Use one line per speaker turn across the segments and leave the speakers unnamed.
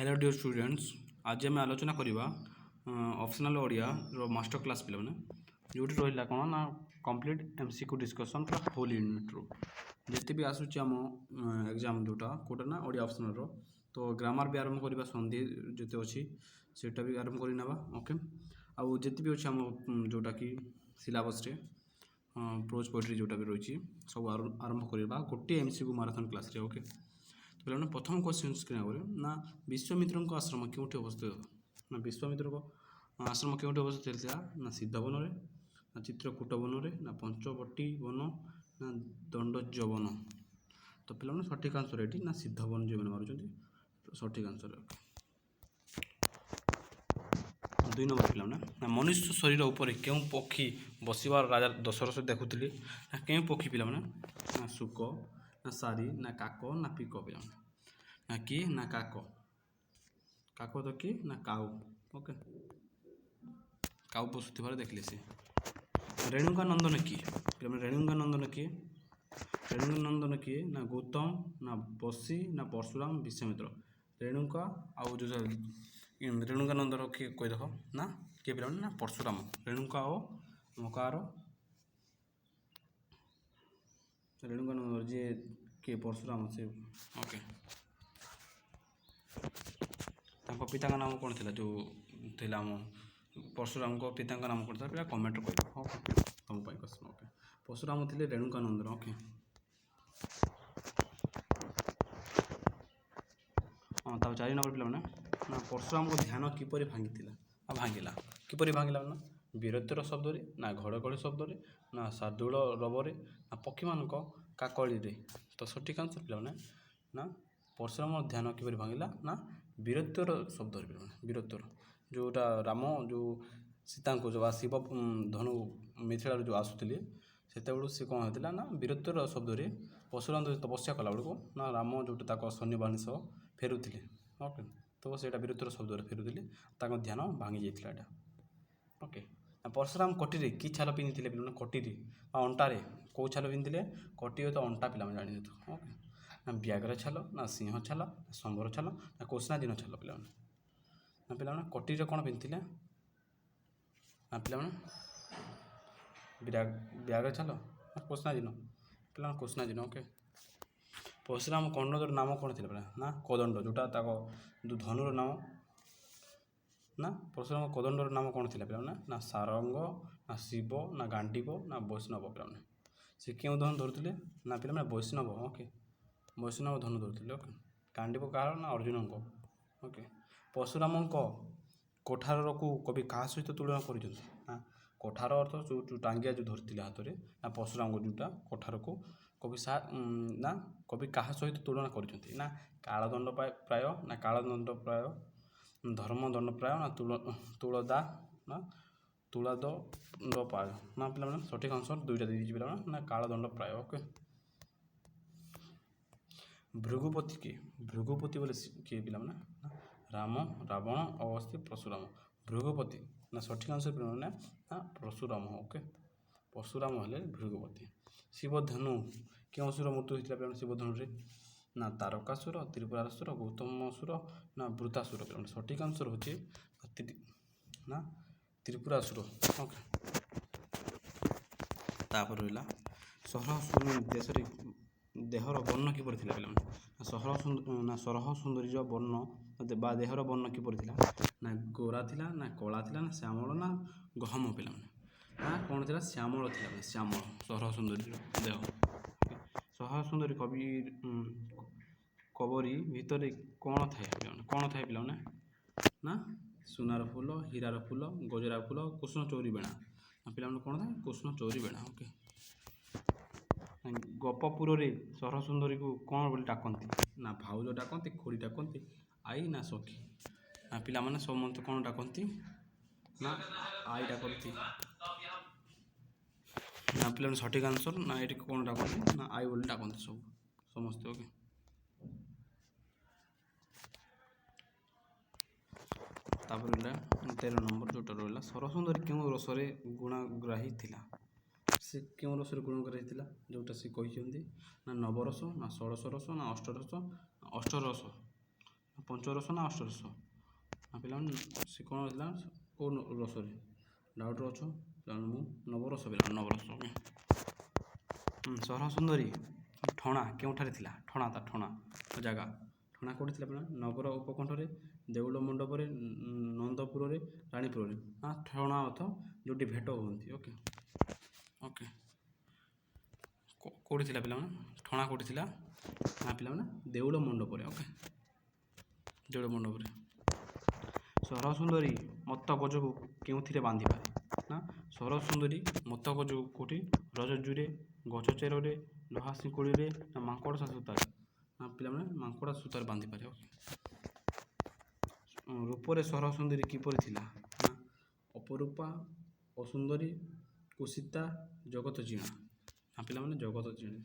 Hello dear students, आज आम आलोचना करवा ऑप्शनल ओडिया मास्टर क्लास पे जोटी रहा कौन ना कंप्लीट एमसीक्यू डिस्कसन पूरा होल यूनिट रो जिते भी आसूँ आम एग्जाम जोटा कोटा ना ओडिया ऑप्शनल रो तो ग्रामर भी आरंभ करवा संधि जिते अच्छी सेटा भी आरंभ कर नेबा ओके आउ जिते भी अच्छे आम जोटा कि सिलेबस रे प्रोज पोएट्री जोटा भी रही सब आरंभ करवा गोटे एमसीक्यू माराथन क्लास रे ओके। तो पिला प्रथम क्वेश्चन स्क्रीन आगे ना विश्वामित्र आश्रम क्योंठि अवस्थित ना विश्वामित्र आश्रम क्योंठि अवस्थित था ना सिद्धवन में ना चित्रकूट वन में ना पंचवटी वन ना दंडज वन। तो पिला सठिक आंसर ये ना सिद्धवन जो मैंने मार्च सठिक आंसर। 2 नंबर पिला ना मनुष्य शरीर उपर क्यों पक्षी बसवार राजा दशरथ देखुले ना क्यों पक्षी पिला ना शुक ना सारी ना काक ना पिक पिला ना किए ना काक काक तो किए ना काऊ ओके काऊ बसुवर देखले सी रेणुका नंदन किए पिला रेणुका नंदन किए रेणुका नंदन किए ना गौतम ना बसी ना परशुराम विश्वामित्र रेणुका आउ जो रेणुका नंदन किए कोई देख ना किए पिला ना परशुराम रेणुका ओ मकार रेणुका नंदन जी किए परशुराम से ओके पिता नाम कौन थी जो थी आम परशुराम को पिता नाम कौन था पिला कमेंट कर तुम क्वेश्चन ओके परशुराम थे रेणुका नंदन ओके। हाँ तब 4 नंबर पिला ना परशुराम को ध्यान किपर भांगिला किपर भांगिला ना वीरत्वर शब्द ना घड़घड़ी शब्द ना शार्दूल रवरे ना पक्षी मान काकली तो सठिक आंसर पिला ना परशुराम ध्यान किपर भांगिला ना वीरत्वर शब्द वीरत्वर जोटा राम जो सीता को जो शिव धनु मिथिला जो आसुले से सी कौन होता ना वीरत्वर शब्द परशुराम तपस्या कला बेलू ना राम जोटा सैन्यबाहिनी सह फेरुले ओके तो से वीरत्वर शब्द फेरुले ध्यान भांगी जाता ओके। परशुराम कटी कि छाल पिंधि पे कटी अंटारे कौ छाल पिंधि कटी तो अंटा पिला जानी ओके ना व्याघ्र छाल ना सिंह छाल ना शंबर छाल ना कोष्णादीन छाल पिला ना पिला कटी कौन पिंधि ना पिला व्याघ्र छाल ना कोष्णादीन पिला कोष्णादीन ओके। परशुराम कर्णधर नाम कौन थी ना कोदंड जोटा जो धनुर नाम ना परशुराम कोदंडर नाम कौन थी पे ना सारंग ना शिव ना गांडीव ना वैष्णव पे से क्यों धनु धरुले ना पे वैष्णव ओके वैष्णव धनु धरुले ओके गांडीव कह ना अर्जुन को ओके। परशुराम कोठार को कवि क्या सहित तुलना कर कोठार अर्थ जो टांगिया जो धरते हाथ में ना परशुराम जोटा कोठार को कवि ना कवि क्या सहित तुलना कर ना कालदंड प्राय ना कालदंड प्राय धर्मदंड प्राय ना तुलदा ना तुलादंड प्राय ना पे सठिक आंसर 2टा दीजिए पे ना कालदंड प्राय ओके। भृगुपति किए भृगुपति बोले किए पे ना राम रावण अवस्थी परशुराम भृगुपति ना सठिक आंसर पे ना परशुराम ओके परशुराम हेले भृगुपति। शिवधनु क्यों असुर मृत्यु होता है शिवधनु ना तारकासुर त्रिपुरासुर गौतमसुर ना वृतासुर सठिक आंसर होचे ना त्रिपुरासुर ओके। तापर रहा सरह देश देहर वर्ण किपर थिला पे सरह सुंदरी वर्ण बा देहर वर्ण किपर थिला ना गोरा थिला ना कला थिला ना श्यामल ना गहम पे ना कौन थी श्यामल थी श्यामल सरह सुंदरी देह सरह सुंदरी कवि कबरी भितर कौन थाए पिला ना सुनार फूल हीरार फूल गजरा फूल कृष्णचौरी बेणा पिला कौन था कृष्णचौरी बेणा ओके। गपपुर सरह सुंदरी को कौन बोली डाकती ना भाउज डाकती खोड़ी डाकती आई ना सखी ना पिला माने समस्त कौन डाकती ना आई डाकती ना पिला सठिक आंसर ना ये कौन डाकती ना आई बोली डाकती सब समस्त ओके। तापर 13 नंबर जोटा रहा सरसुंदरी क्यों रसरे गुणाग्राही थिला से क्यों रसरे गुणग्राही थिला जोटा से कहते ना नवरस ना षोड़श रस ना अष्टरस अष्टरस ପଞ୍ଚରସ ନା ଅଷ୍ଟରସ? ନା ପିଲାମାନେ ସେ କ'ଣ ଥିଲା କେଉଁ ରସରେ ଡାଉଟ୍ରେ ଅଛ? ପିଲାମାନେ ମୁଁ ନବରସ ପିଲାମାନେ ନବରସ। ସହର ସୁନ୍ଦରୀ ଠଣା କେଉଁଠାରେ ଥିଲା? ଠଣା ତା ଠଣା ଜାଗା ଠଣା କେଉଁଠି ଥିଲା ପିଲାମାନେ? ନଗର ଉପକଣ୍ଠରେ, ଦେଉଳ ମଣ୍ଡପରେ, ନନ୍ଦପୁରରେ, ରାଣୀପୁରରେ। ଠଣା ଅର୍ଥ ଯେଉଁଠି ଭେଟ ହୁଅନ୍ତି। ଓକେ ଓକେ କେଉଁଠି ଥିଲା ପିଲାମାନେ? ଠଣା କେଉଁଠି ଥିଲା? ନା ପିଲାମାନେ ଦେଉଳ ମଣ୍ଡପରେ। ଓକେ ଦେଉଳ ମଣ୍ଡପରେ। ସହର ସୁନ୍ଦରୀ ମତ ଗଜକୁ କେଉଁଥିରେ ବାନ୍ଧିପାରେ? ନା ସହର ସୁନ୍ଦରୀ ମତ ଗଜକୁ କେଉଁଠି? ରଜଜୁରେ, ଗଛ ଚେରରେ, ଲୁହା ଶିଙ୍କୁଳିରେ, ନା ମାଙ୍କଡ଼ ସୂତାରେ? ନା ପିଲାମାନେ ମାଙ୍କଡ଼ ସୂତାରେ ବାନ୍ଧିପାରେ। ଓକେ ରୂପରେ ସହର ସୁନ୍ଦରୀ କିପରି ଥିଲା? ନା ଅପରୂପା, ଅସୁନ୍ଦରୀ, କୁସିତା, ଜଗତ ଜିଣା। ନା ପିଲାମାନେ ଜଗତ ଜିଣା।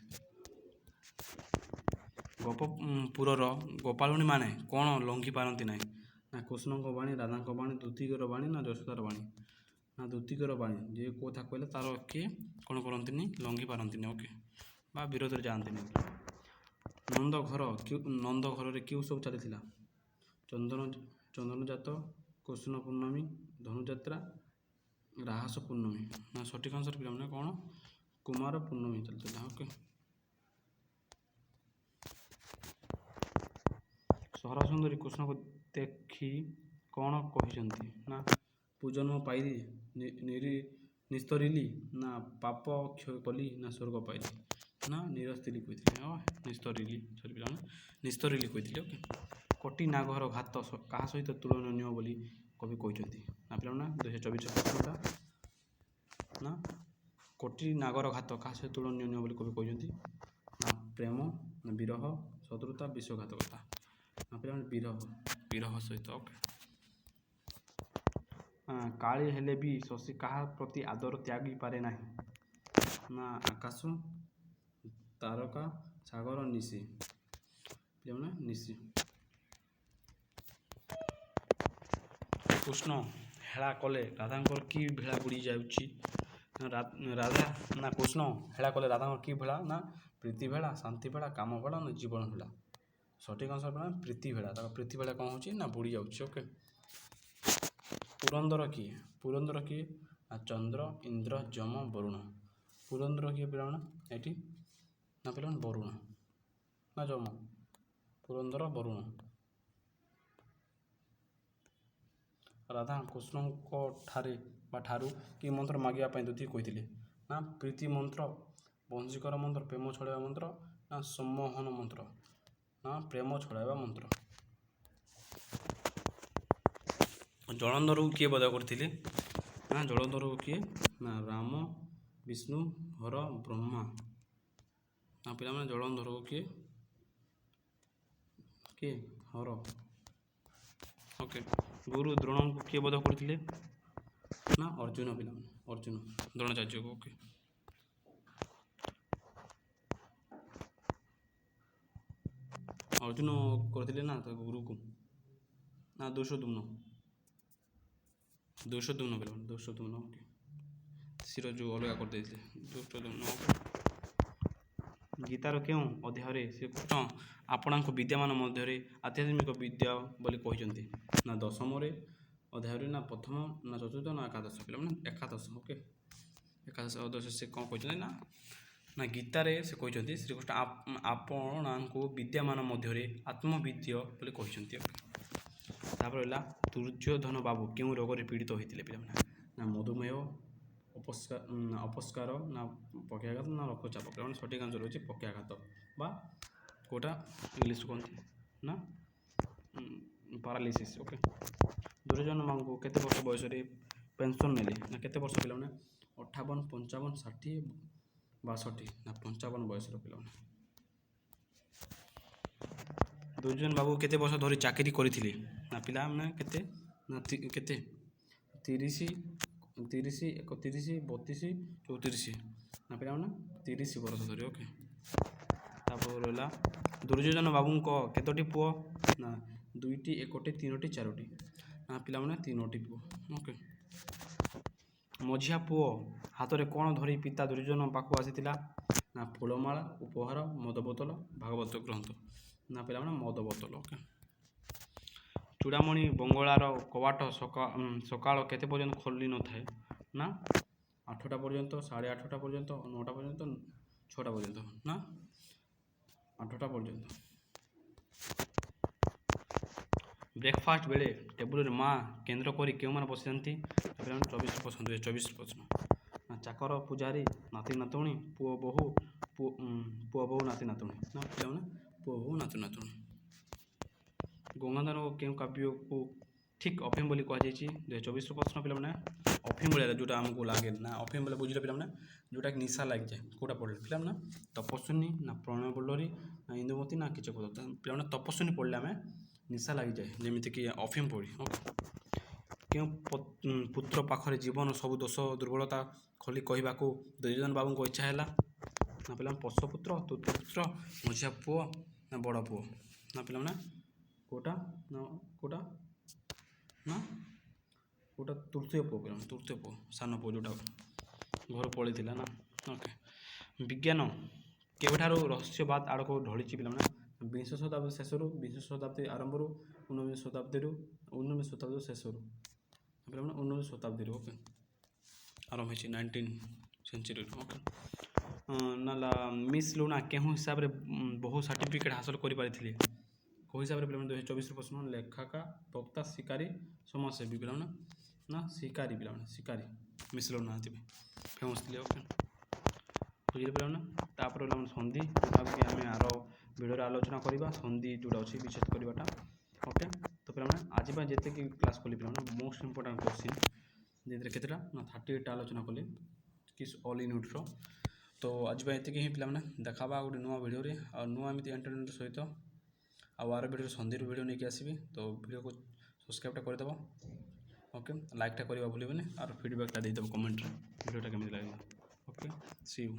ଗୋପପୁରର ଗୋପାଳୁଣୀ ମାନେ କ'ଣ ଲଙ୍ଘି ପାରନ୍ତି ନାହିଁ? ନା କୃଷ୍ଣଙ୍କ ବାଣୀ, ରାଧାଙ୍କ ବାଣୀ, ଦ୍ୱିତୀୟର ବାଣୀ, ନା ଯଶୋଦାର ବାଣୀ? ନା ଦ୍ୱିତୀୟର ବାଣୀ। ଯେ କଥା କହିଲେ ତାର କିଏ କ'ଣ କରନ୍ତିନି? ଲଙ୍ଘି ପାରନ୍ତିନି। ଓକେ ବା ବିରୋଧରେ ଯାଆନ୍ତିନି। ନନ୍ଦ ଘରରେ କେଉଁ ସବୁ ଚାଲିଥିଲା? ଚନ୍ଦନଜାତ, କୃଷ୍ଣ ପୂର୍ଣ୍ଣମୀ, ଧନୁଯାତ୍ରା, ରାହାସ ପୂର୍ଣ୍ଣମୀ। ନା ସଠିକ୍ ଆନ୍ସର୍ ପିଲାମାନେ କ'ଣ? କୁମାର ପୂର୍ଣ୍ଣମୀ ଚାଲିଥିଲା। ଓକେ ସହର ସୁନ୍ଦରୀ କୃଷ୍ଣକୁ ଦେଖି କ'ଣ କହିଛନ୍ତି? ନା ପୂଜନ ପାଇଲି, ନିସ୍ତରିଲି, ନା ପାପ କ୍ଷୟ କଲି, ନା ସ୍ୱର୍ଗ ପାଇଲି? ନା ନିରସ୍ତିଲି କହିଥିଲେ। ନିସ୍ତରିଲି କହିଥିଲେ। ଓକେ କୋଟି ନାଗର ଘାତ କାହା ସହିତ ତୁଳନୀୟ ବୋଲି କବି କହିଛନ୍ତି? ନା ପିଲାମାନେ 2024 ପ୍ରଶ୍ନଟା। ନା କୋଟି ନାଗର ଘାତ କାହା ସହିତ ତୁଳନୀୟ ବୋଲି କବି କହିଛନ୍ତି? ନା ପ୍ରେମ, ନା ବିରହ, ଶତ୍ରୁତା, ବିଶ୍ୱଘାତକତା। ନା ପିଲାମାନେ ବିରହ ସହିତ। ଓକେ କାଳି ହେଲେ ବି ଶଶୀ କାହା ପ୍ରତି ଆଦର ତ୍ୟାଗି ପାରେ ନାହିଁ? ନା ଆକାଶ, ତାରକା, ସାଗର, ନିଶି। ପିଲାମାନେ ନିଶି। କୃଷ୍ଣ ହେଳା କଲେ ରାଧାଙ୍କର କି ଭେଳା ବୁଡ଼ି ଯାଉଛି? ରାଧା ନା କୃଷ୍ଣ ହେଳା କଲେ ରାଧାଙ୍କର କି ଭେଳା? ନା ପ୍ରୀତି ଭେଳା, ଶାନ୍ତି ଭେଳା, କାମ ଭେଳା, ନା ଜୀବନ ଭେଳା? ସଠିକ୍ ଆନ୍ସର୍ ପିଲାମାନେ ପ୍ରୀତି ଭେଳା। ତାଙ୍କ ପ୍ରୀତି ଭେଳା କ'ଣ ହେଉଛି? ନା ବୁଡ଼ି ଯାଉଛି। ଓକେ ପୁରନ୍ଦର କିଏ? ପୁରନ୍ଦର କିଏ? ନା ଚନ୍ଦ୍ର, ଇନ୍ଦ୍ର, ଯମ, ବରୁଣ। ପୁରନ୍ଦର କିଏ ପିଲାମାନେ? ଏଠି ନା ପିଲାମାନେ ବରୁଣ ନା ଯମ? ପୁରନ୍ଦର ବରୁଣ। ରାଧା କୃଷ୍ଣଙ୍କ ଠାରୁ କି ମନ୍ତ୍ର ମାଗିବା ପାଇଁ ଦୁତି କହିଥିଲେ? ନା ପ୍ରୀତି ମନ୍ତ୍ର, ବଂଶୀକର ମନ୍ତ୍ର, ପ୍ରେମ ଛଡ଼ାଇବା ମନ୍ତ୍ର, ନା ସମ୍ମୋହନ ମନ୍ତ୍ର? ନା ପ୍ରେମ ଛଡ଼ାଇବା ମନ୍ତ୍ର। ଜଳନ୍ଧରକୁ କିଏ ବଧ କରିଥିଲେ? ନା ଜଳନ୍ଧରକୁ କିଏ? ନା ରାମ, ବିଷ୍ଣୁ, ହର, ବ୍ରହ୍ମା। ନା ପିଲାମାନେ ଜଳନ୍ଧରକୁ କିଏ? ହର। ଓକେ ଗୁରୁ ଦ୍ରୋଣଙ୍କୁ କିଏ ବଧ କରିଥିଲେ? ନା ଅର୍ଜୁନ ପିଲାମାନେ ଅର୍ଜୁନ ଦ୍ରୋଣାଚାର୍ଯ୍ୟକୁ। ଓକେ ଅର୍ଜୁନ କରିଥିଲେ ନା ତା ଗୁରୁକୁ? ନା ଦୁଃଶୋଧନ ପିଲାମାନେ ଦୁଃଶୋଧନ। ଓକେ ଶିର ଯେଉଁ ଅଲଗା କରିଦେଇଥିଲେ ଦୁଃଶୋଧନ। ଗୀତାର କେଉଁ ଅଧ୍ୟାୟରେ ଶ୍ରୀକୃଷ୍ଣ ଆପଣଙ୍କ ବିଦ୍ୟାମାନ ମଧ୍ୟରେ ଆଧ୍ୟାତ୍ମିକ ବିଦ୍ୟା ବୋଲି କହିଛନ୍ତି? ନା ଦଶମରେ ଅଧ୍ୟାୟରେ, ନା ପ୍ରଥମ, ନା ଚତୁର୍ଥ, ନା ଏକାଦଶ? ପିଲାମାନେ ଏକାଦଶ। ଓକେ ଏକାଦଶ ଅଧ୍ୟାୟରେ ସେ କ'ଣ କହିଛନ୍ତି? ନା ଗୀତାରେ ସେ କହିଛନ୍ତି ଶ୍ରୀକୃଷ୍ଣ ଆପଣଙ୍କୁ ବିଦ୍ୟାମାନ ମଧ୍ୟରେ ଆତ୍ମବିଦ୍ୟ ବୋଲି କହିଛନ୍ତି। ତାପରେ ହେଲା ଦୁର୍ଯ୍ୟୋଧନ ବାବୁ କେଉଁ ରୋଗରେ ପୀଡ଼ିତ ହୋଇଥିଲେ ପିଲାମାନେ? ନା ମଧୁମେହ, ଅପସ୍କାର, ନା ପକ୍ଷାଘାତ, ନା ରକ୍ତଚାପ? ପିଲାମାନେ ସଠିକ୍ ଆନ୍ସର୍ ହେଉଛି ପକ୍ଷାଘାତ ବା କେଉଁଟା ଇଂଲିଶ କୁହନ୍ତି ନା ପାରାଲିସିସ୍। ଓକେ ଦୁର୍ଯ୍ୟୋଧନ ବାବୁଙ୍କୁ କେତେ ବର୍ଷ ବୟସରେ ପେନ୍ସନ୍ ନେଲେ? ନା କେତେ ବର୍ଷ ପିଲାମାନେ? 58, 55, 60, 62? ନା 55 ବୟସର ପିଲାମାନେ। ଦୁର୍ଯ୍ୟୋଧନ ବାବୁ କେତେ ବର୍ଷ ଧରି ଚାକିରି କରିଥିଲେ? ନା ପିଲାମାନେ କେତେ? ନା କେତେ 30, 31, 32, 34? ନା ପିଲାମାନେ 30 ବର୍ଷ ଧରି। ଓକେ ତାପରେ ରହିଲା ଦୁର୍ଯ୍ୟୋଧନ ବାବୁଙ୍କ କେତୋଟି ପୁଅ? ନା 2ଟି, 1ଟି, 3ଟି, 4ଟି? ନା ପିଲାମାନେ 3ଟି ପୁଅ। ଓକେ ମଝିଆ ପୁଅ ହାତରେ କ'ଣ ଧରି ପିତା ଦୁର୍ଯ୍ୟୋଧନ ପାଖକୁ ଆସିଥିଲା? ନା ଫୁଲମାଳ, ଉପହାର, ମଦ ବୋତଲ, ଭାଗବତ ଗ୍ରନ୍ଥ? ନା ପିଲାମାନେ ମଦ ବୋତଲ। ଓକେ ଚୂଡ଼ାମଣି ବଙ୍ଗଳାର କବାଟ ସକାଳ କେତେ ପର୍ଯ୍ୟନ୍ତ ଖୋଲି ନଥାଏ? ନା 8ଟା ପର୍ଯ୍ୟନ୍ତ, 8:30 ପର୍ଯ୍ୟନ୍ତ, 9ଟା ପର୍ଯ୍ୟନ୍ତ, 6ଟା ପର୍ଯ୍ୟନ୍ତ। ନା 8ଟା ପର୍ଯ୍ୟନ୍ତ। ବ୍ରେକଫାଷ୍ଟ ବେଳେ ଟେବୁଲରେ ମା କେନ୍ଦ୍ର କରି କେଉଁମାନେ ବସିଥାନ୍ତି? ପିଲାମାନେ 24 ପ୍ରଶ୍ନ। ନା ଚାକର, ପୂଜାରୀ, ନାତି ନାତୁଣୀ, ପୁଅ ବୋହୂ, ନାତି ନାତୁଣୀ। ନା ପିଲାମାନେ ପୁଅ ବୋହୂ, ନାତି ନାତୁଣୀ। ଗଙ୍ଗାଧର କେଉଁ କାବ୍ୟକୁ ଠିକ୍ ଅଫିମ ବୋଲି କୁହାଯାଇଛି? 24 ପ୍ରଶ୍ନ ପିଲାମାନେ। ଅଫିମ ଭଳିଆ ଯେଉଁଟା ଆମକୁ ଲାଗେ, ନା ଅଫିମ ବୋଲେ ବୁଝିଲେ ପିଲାମାନେ, ଯେଉଁଟାକି ନିଶା ଲାଗିଯାଏ, କେଉଁଟା ପଢ଼ିଲେ ପିଲାମାନେ? ତପସ୍ୱିନୀ, ନା ପ୍ରଣୟ ବଲ୍ଲରୀ, ନା ଇନ୍ଦୁମତୀ, ନା କିଚକ। ପିଲାମାନେ ତପସ୍ୱିନୀ ପଢ଼ିଲେ ଆମେ ନିଶା ଲାଗିଯାଏ, ଯେମିତିକି ଅଫିମ ପଢ଼ି। କେଉଁ ପୁତ୍ର ପାଖରେ ଜୀବନ ସବୁ ଦୋଷ ଦୁର୍ବଳତା ଖୋଲି କହିବାକୁ ଦୁର୍ଯ୍ୟୋଧନ ବାବୁଙ୍କ ଇଚ୍ଛା ହେଲା? ନା ପିଲାମାନେ ପର୍ଶପୁତ୍ର, ତୃତୀୟପୁତ୍ର, ମଝିଆ ପୁଅ, ନା ବଡ଼ ପୁଅ। ନା ପିଲାମାନେ କେଉଁଟା? ନା କେଉଁଟା? ନା କେଉଁଟା? ତୃତୀୟ ପୁଅ ପିଲାମାନେ, ତୃତୀୟ ପୁଅ, ସାନ ପୁଅ ଯେଉଁଟା ଘରୁ ପଳେଇଥିଲା। ନା ଓକେ। ବିଜ୍ଞାନ କେବେଠାରୁ ରହସ୍ୟବାଦ ଆଡ଼କୁ ଢଳିଛି ପିଲାମାନେ? 20 ଶତାବ୍ଦୀ ଶେଷରୁ, 20 ଶତାବ୍ଦୀ ଆରମ୍ଭରୁ, 19 ଶତାବ୍ଦୀରୁ, 19 ଶତାବ୍ଦୀ ଶେଷରୁ। ପିଲାମାନେ 19 ଶତାବ୍ଦୀରୁ ଓକେ ଆରମ୍ଭ ହେଇଛି, 19 ସେଞ୍ଚୁରୀରୁ। ଓକେ। ନା ମିସ୍ ଲୁନା କେଉଁ ହିସାବରେ ବହୁ ସାର୍ଟିଫିକେଟ୍ ହାସଲ କରିପାରିଥିଲେ? କେଉଁ ହିସାବରେ ପିଲାମାନେ? 2024 ପ୍ରଶ୍ନ। ଲେଖାକା, ବକ୍ତା, ଶିକାରୀ, ସମାଜସେବୀ। ପିଲାମାନେ ନା ଶିକାରୀ। ପିଲାମାନେ ଶିକାରୀ ମିସ୍ ଲୁନା ଥିବେ, ଫେମସ୍ ଥିଲେ। ଓକେ ବୁଝିଲେ ପିଲାମାନେ। ତାପରେ ପିଲାମାନେ ସନ୍ଧି, ଯେଉଁଟାକି ଆମେ ଆର ଭିଡ଼ିଓରେ ଆଲୋଚନା କରିବା, ସନ୍ଧି ଯେଉଁଟା ଅଛି ବିଚ୍ଛେଦ କରିବାଟା। ଓକେ ତ ପିଲାମାନେ ଆଜି ପାଇଁ ଯେତିକି କ୍ଲାସ୍ କଲି ପିଲାମାନେ, ମୋଷ୍ଟ ଇମ୍ପୋର୍ଟାଣ୍ଟ କୋଶ୍ଚିନ୍ ଯେଥିରେ କେତେଟା? ନା 38ଟା ଆଲୋଚନା କଲି କି ଅଲ୍ ୟୁନିଟ୍ର। ତ ଆଜି ପାଇଁ ଏତିକି ହିଁ ପିଲାମାନେ। ଦେଖାବା ଗୋଟେ ନୂଆ ଭିଡ଼ିଓରେ, ଆଉ ନୂଆ ଏମିତି ଏଣ୍ଟରଟେନମେଣ୍ଟ ସହିତ ଆଉ ଆର ଭିଡ଼ିଓରେ ସନ୍ଧିରୁ ଭିଡ଼ିଓ ନେଇକି ଆସିବି। ତ ଭିଡ଼ିଓକୁ ସବସ୍କ୍ରାଇବ୍ଟା କରିଦେବ। ଓକେ ଲାଇକ୍ଟା କରିବା ଭୁଲିବନି, ଆଉ ଫିଡ଼ବ୍ୟାକ୍ଟା ଦେଇଦେବ କମେଣ୍ଟରେ ଭିଡ଼ିଓଟା କେମିତି ଲାଗିଲା। Okay C U.